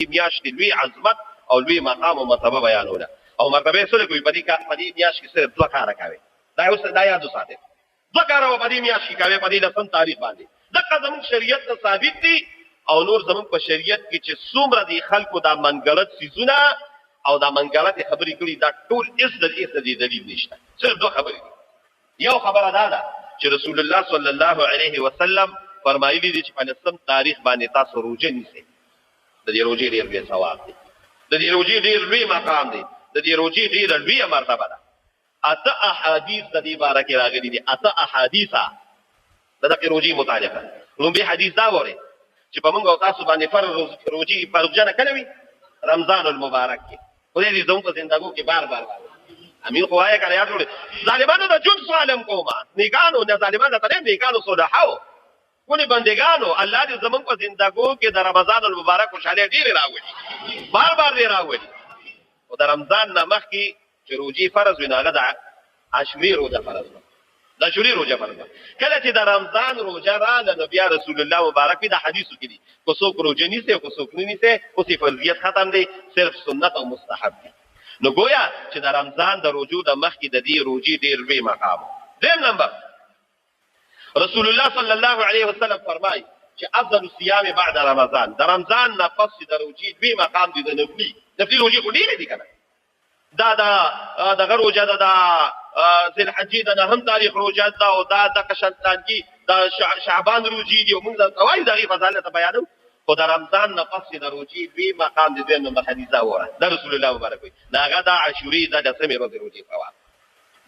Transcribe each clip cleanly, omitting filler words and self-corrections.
میاشتې لوی عظمت او لوی مقام او مرتبه بیانوله او مرتبه سره کوي په دې میاشت کې صرف دوه کار کوي دا اوس دا یاد وساتئ دوه کار په دې میاشت کې کوي په دې لسم تاریخ باندې دغه زموږ شریعت ته ثابت دي او نور زموږ په شریعت کې چې څومره دي خلکو دا منګلت سيزونه او دا منګلت خبرې کړي دا ټول هیڅ دلیل نشته صرف دوه خبرې یو خبره ده چې رسول الله صلی الله علیه وسلم فرمایلی دي چې په لسم تاریخ باندې تاسو روزه نیسئ د دې روزې ډېر لوی ثواب دی د دې روزې ډېر لوی مقام دی د دې روزې ډېر لوی مرتبه ده اته احادیث د دې باره کې راغلي دي اته احادیث د دې روزې متعلقه نو به حدیث دا وره چې په موږ او تاسو باندې فرض روزې فرض نه کړوي رمضان المبارک کې خو دې زموږ په زندګو کې بار بار امین خو آیا کړه یاد وړي ظالمانو د جون سوالم کوما نیکانو نه ظالمانو ته نیکانو صلحو کونی بندگانو الله دې زمون په زندګو کې د رمضان المبارک خوشاله ډیر راوړي بار بار دې راوړي او د رمضان نه مخکې چې روزي فرض ویناله د عشري روزه فرض د عشري روزه فرض کله چې د رمضان روزه را د نبی رسول الله مبارک د حدیثو کې دي کو څوک روزه نیسي او کو څوک نه نیسي او سی فرضیت ختم دي صرف سنت او مستحب دي نو گویا چې د رمضان د روزو د مخکې د دې روزي ډیر لوی مقام دیم نمبر رسول الله صلی الله علیه وسلم فرمای چې افضل الصيام بعد رمضان د رمضان نه پس د روزي دوی مقام دي د نفلي روزي خو ډیر دي کنه دا دغه روزه ده د ذل حجې د نهم تاریخ روزه ده او دا د قشنطانګي د شعبان روزي دي او موږ قواعد دغه فضیلت بیانو خو د رمضان نه پس د روزي دوی مقام دي د نمبر حدیثه وره د رسول الله مبارک وي داغه د عاشوري د سمې ورځې روزي فوا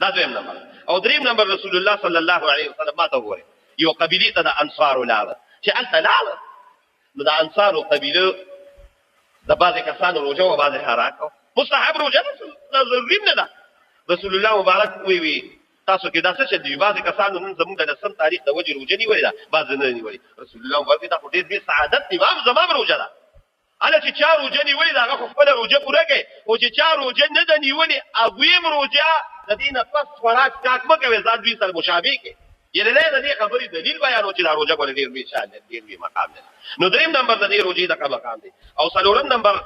دا دویم نمبر او دریم نمبر رسول الله صلی الله علیه وسلم ما ته وره یو قبیله ته د انصار ولاله چې انت لاله نو د انصار قبیله د بعض کسانو روزه او بعض حراکو مستحب روزه ضروري نه ده رسول الله مبارک وی تاسو کې داسې چې دی بعض کسانو نن زموږ د لسم تاریخ د وجه روزه نیولې ده بعض نه نیولې رسول الله مبارک دا ډېر به سعادت دی زمام روزه ده اله چې چا روزه نیولې دا هغه خپل روزه پوره کوي او چې چا روزه نه ده نیولې اغویم روزه د دینه پس خوراک کاکمه کوي ځان دوی سره مشابه کې یله نه د دې خبرې دلیل بیانو چې دا روزه کول ډېر به شان ډېر به مقام ده نو دریم نمبر د دې روزه د مقام دی او څلورم نمبر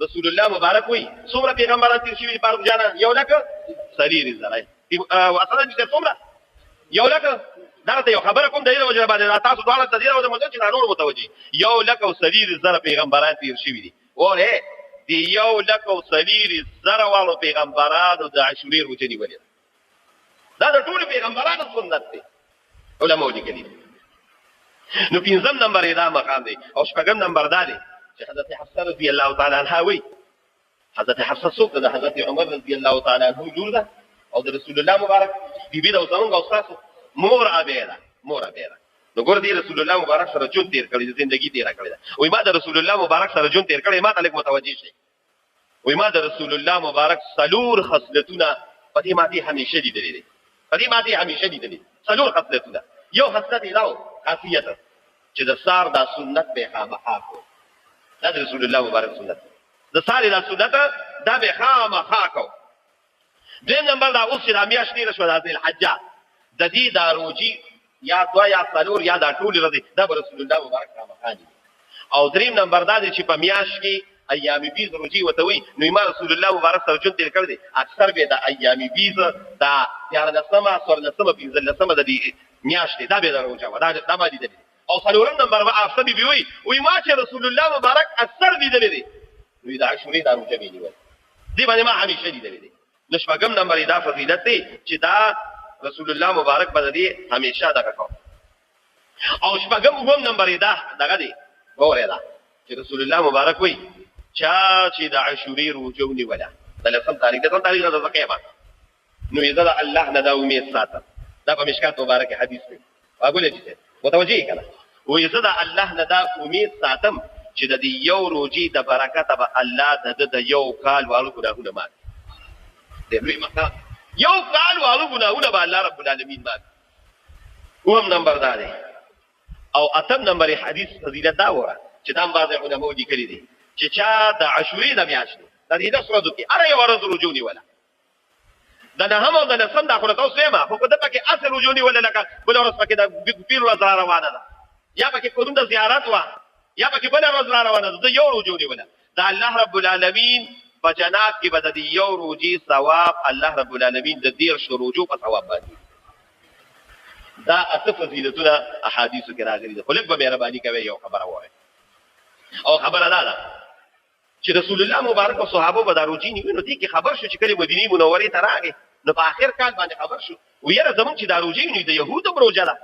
رسول الله مبارک وی څومره پیغمبران تیر شوي پاره جانا یو لکه سریر زړای او اصلا چې څومره یو لکه دا ته یو خبره کوم د دې وجه باندې تاسو دواړه د دې وجه مونږ چې نور متوجي یو لکه سریر زړه پیغمبران تیر شوي دي اوره دی یو لکه سریر زړه والو پیغمبرانو د عاشوري روزه نیولې دا د ټول پیغمبرانو سنت دي علماء لیکلي نو پنځم نمبر دا مقام دی او شپږم نمبر دا دی حضرت حفصه رضی الله تعالی عنها وی حضرت حفصه څوک ده حضرت عمر رضی الله تعالی عنہ جوړ ده او د رسول الله مبارک بیبي د زمونږ او تاسو مور ابيره نو ګور دی رسول الله مبارک سره جون تیر کړی ژوندۍ تیر کړی ده وای ما د رسول الله مبارک سره جون تیر کړی ما ته لیک متوجي شي وای ما د رسول الله مبارک سلور خصلتونه پدې ماتي همیشه دي دي پدې ماتي همیشه دي دي سلور خصلتونه یو خصلت لاو خاصیت چې د سار د سنت به خامخا دا رسول الله مبارک سنت د ساري د سنت دا به خامخا کو دیم نمبر دا اوس د میاشتې رسول الله الحجه د دې د روزي یا دوا یا څلور یا د ټول ورځې د رسول الله مبارک خامخا دي او دریم نمبر دا چې په میاش کې ایام بیز روزي وتوي نو ما رسول الله مبارک سره جون تیر کړی اکثر به د ایام بیز دا یار د سما سور د سما بیز د سما د دې میاشتې دا به دروځه دا ما دي او څلورم نمبر به افسدی وی وی ما چې رسول الله مبارک اکثر دي دي وی د عاشوري د روزه دی دی باندې ما همیشه دي دي نشپغم نمبر دا فضیلت دی چې دا رسول الله مبارک باندې همیشه دا کو او شپغم نمبر دا دغه دی ګوره دا چې رسول الله مبارک وی چا چې د عاشوري روزه ونیوله د لسم تاریخ د زکه نو یذا الله نه دا امید ساته دا په مشکات مبارک حدیث دی اقول دې متوجي کړه وې زدا الله نه دا امید ساتم چې د یو روزي د برکت به الله د یو کال والو ګناهونه مات دې لوی مقام یو کال والو ګناهونه به الله رب العالمین مات اوم نمبر دا دی او اتم نمبر حدیث فضیلت دا وره چې دا بعض علماء لیکلي دي چې چا د عاشوري د میاشتې د دې د سورو کې اره یو ورځ روزونی ولا دا نه هم د لسم د خپل تاسو ما خو کده پکې اثر روزونی ولا لکه بل ورځ پکې د پیر ورځ روانه ده یا پکې کوم د زیارت وا یا پکې بل ورځ را روانه ده یو روزه نیوله دا الله رب العالمین په جنات کې به د یو روزي ثواب الله رب العالمین د 10 روزو په ثواب باندې دا اته فضیلتونه احادیث کې راغلي دي خو لږ به مهرباني کوي یو خبره وایي او خبره ده چې رسول الله مبارک او صحابه به دا روزي نیونه دي کې خبر شو چې کله مدینه منورې ته راغی نو په اخر کال باندې خبر شو ویره زمون چې دا روزي نیو د يهودو روزه ده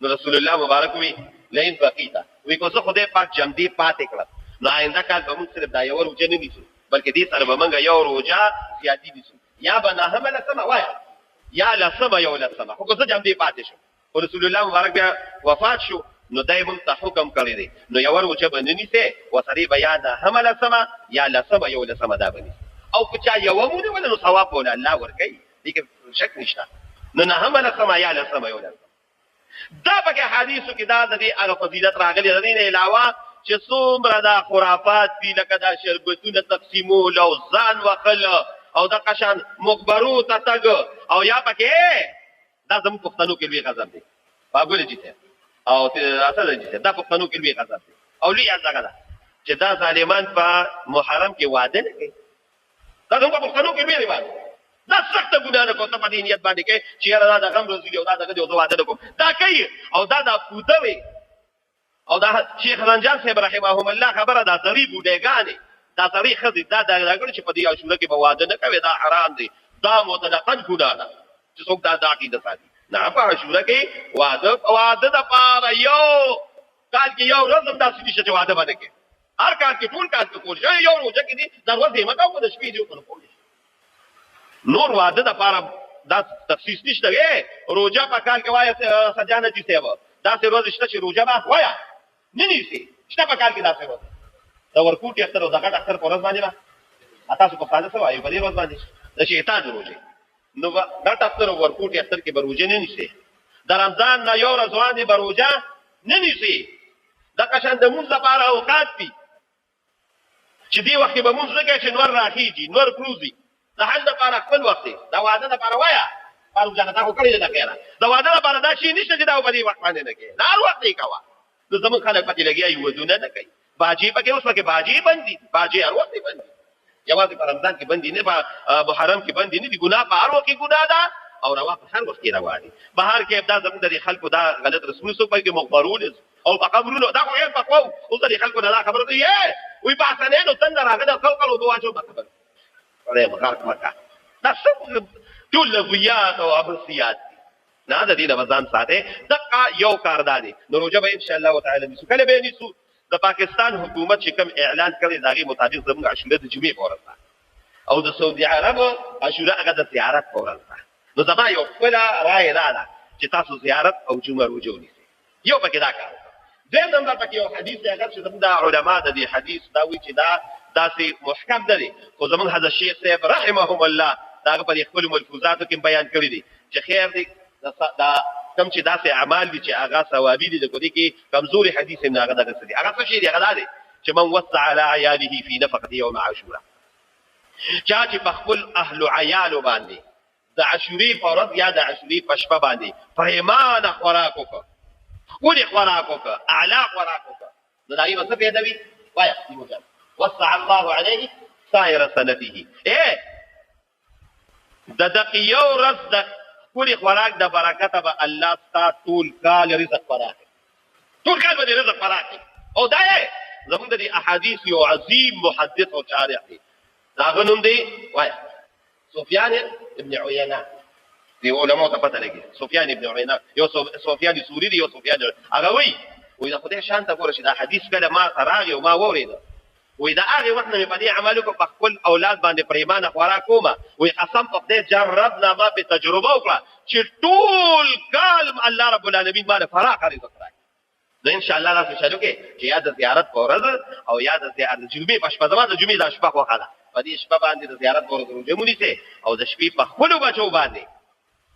نو رسول الله مبارک وی لئن بقیتا وی کو زه خدای پاک جمدی پاتې کړم نو آینده کال به موږ صرف دا یو روزه نه نیسو بلکې دې سره به موږ یو روزه زیاتی نیسو یا به نه هم لسمه وای یا لسمه یو لسمه خو زه جمدی پاتې شم او رسول الله مبارک بیا وفات شو نو دای مون ته حکم کړی دی نو یو روزه به نه نیسه وسری بیا ده هم لسمه یا لسمه یو لسمه دا بني او که چا یو مونږ ولې نو ثواب ولا الله ورکي دې کې شک نشته نو نه هم لسمه یا لسمه یو لسمه دا پکې حدیثو کې دا د دې هغه فضیلت راغلي د دې نه علاوه چې څومره دا خرافات دي لکه دا شربتونه تقسیمول او ځان وقل او دا قشان مقبرو ته تګ او یا پکې دا زموږ پښتنو کې لوی غضب دی بابل جیته او اصل جیته دا پښتنو کې لوی غضب دی او لوی ځکه دا چې دا ظالمان په محرم کې واده نه کوي دا زموږ پښتنو کې لوی واده دا سخت ګناه نه کوته په دې نیت باندې کې چې یاره دا غم روزي او دا دغه دی او واده نه کوم دا کوي او دا د پوتوي او دا شیخ رنجان صاحب رحمهم الله خبره دا طریق بډېګانې دا طریق خدي دا دغه چې په دې عاشوره کې به واده نه کوي دا حرام دی دا متلقن ګناه ده چې څوک دا عقیده ساتي نه په عاشوره کې واده د پاره یو کال کې یو ورځ هم داسې نشته چې واده باندې کې هر کال کې ټول کال کې کول شي یو ورځ کې دي دروازه مکه او د شپې دی کول نور واده د پاره دا تخصیص نشته روزه په کال کې وایي سجانه دي سیوا دا څه ورځ شته چې روزه ما وایا نه نیسي شته په کال کې دا څه ورځ دا ورکوټ اختر او دغه اختر په ورځ باندې ما تاسو په فاده سره وایي په دې ورځ باندې د شیطان روزه نو دا اختر او ورکوټ اختر کې به روزه نه نیسي د رمضان نه یو ورځ باندې به روزه نه نیسي دا قشان د مونږ لپاره اوقات دي چې دی وخت به مونږ زګه چې نور راخیږي نور پروزي دا حل لپاره خپل وخت دا واده لپاره وایا پارو ځان ته وکړي دا خیره دا واده لپاره دا شي نشته چې دا په دې وخت باندې نه کوي نار وخت یې کوا نو زمون خلک پکې لګي ودونه نه کوي باجی پکې اوس پکې باجی باندې باجی هر وخت باندې یوازې په رمضان کې باندې نه په محرم کې باندې نه دي ګناه په هر وخت کې ګناه ده او روا په هر وخت کې روا دي بهر کې ابدا زمون د خلکو دا غلط رسمونه سو پکې مقبرون او په قبرونو دا خو یې پکو او د خلکو دا خبره دی وي په اسانه نو څنګه راغله خلکو له دوه جو خبره پرې مخاط مکه دا څه ټول لغویات او عبثیات نه د دې رمضان ساته دغه یو کارداري نو روزه به ان شاء الله تعالی نسو کله به نسو د پاکستان حکومت چې کوم اعلان کړی داغي مطابق زموږ عاشوره د جمعې پورته او د سعودي عربو عاشوره هغه د زیارت پورته نو زما یو خپل رائے ده چې تاسو زیارت او جمعه روزه ونیسئ یو پکې دا کار دیم نمبر پکې یو حدیث دی هغه چې زموږ علماء د دې حدیث دا وی چې دا داسې محکم دی خو زموږ حضرت شیخ صاحب رحمهم الله دا په خپل ملفوظاتو کې بیان کړی دي چې خیر دی دا کوم چې داسې اعمال دي چې هغه ثوابي دي د کوي کې کمزوري حدیث نه هغه دغه دي هغه څه شي دی هغه دی چې من وسع على عياله في نفقه يوم عاشوراء چا چې په خپل اهل عيال باندې د عاشوري په ورځ یا د عاشوري په شپه باندې پریمانه خوراک وکړه خپل خوراک وکړه اعلی خوراک وکړه نو دا یې څه پیدا وي وایي وسع الله عليه سائر سنته د دقیو ورځ د خپل خوراک د برکت به الله ستاسو ټول کال رزق فراخي ټول کال به رزق فراخي او دا زموږ د احادیث یو عظیم محدث او شارح دی دا غنوم دی وای سفیان ابن عیینه دی علماء ته پته لګي سفیان ابن عیینه یو سفیان سوری دی یو سفیان هغه وی دا خدای شان ته ګوره چې دا حدیث کله ما تراغي او ما وورید وې دا هغه وخت نه په دې عملو کو په خپل اولاد باندې پریمانه خوراک کومه وې قسم په دې جربنا ما په تجربه وکړه چې ټول کال الله رب العالمین باندې فراخ رزق راکړي نو ان شاء الله تاسو شالو کې چې یاد زیارت ورځ او یاد زیارت جمعې په شپه زما د جمعې د شپه خو خاله په دې شپه باندې د زیارت ورځ جمعې سي او د شپې په خپل بچو باندې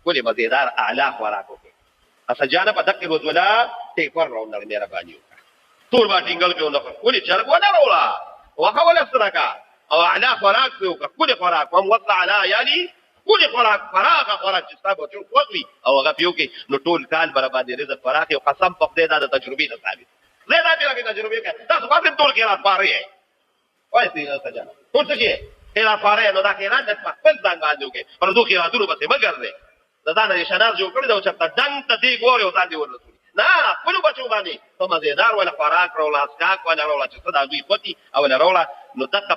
کله مزیدار اعلی خوراک وکړي اسجانه په دقیق ولا ټیک ور راوړل مهرباني وکړه ټول باندې ګل په نو کولې چرګ ولا وروړه وحول السرقه او اعلی خوراک وکړه کله خوراک هم وصل علی یعنی کله خوراک فراغ خوراک چې تاسو وګړي او هغه پیو کې نو ټول کال برابر دي رزق فراغ او قسم په دې د تجربې نه ثابت زه دا چې تجربه کوي تاسو باندې ټول خیرات پاره وای سي سجا ټول څه خیرات پاره نو دا خیرات د خپل ځان باندې وکي پر دوه خیراتونو بس مګر دی دا نه شناز جوړ کړی دا چې ته دنګ ته دی ګوري او ځان دی ورته نه خپل بچو باندې ته مزیدار ولا خوراک ولا اسکاک ولا ولا چې صدا دوی پتی او ولا نو دغه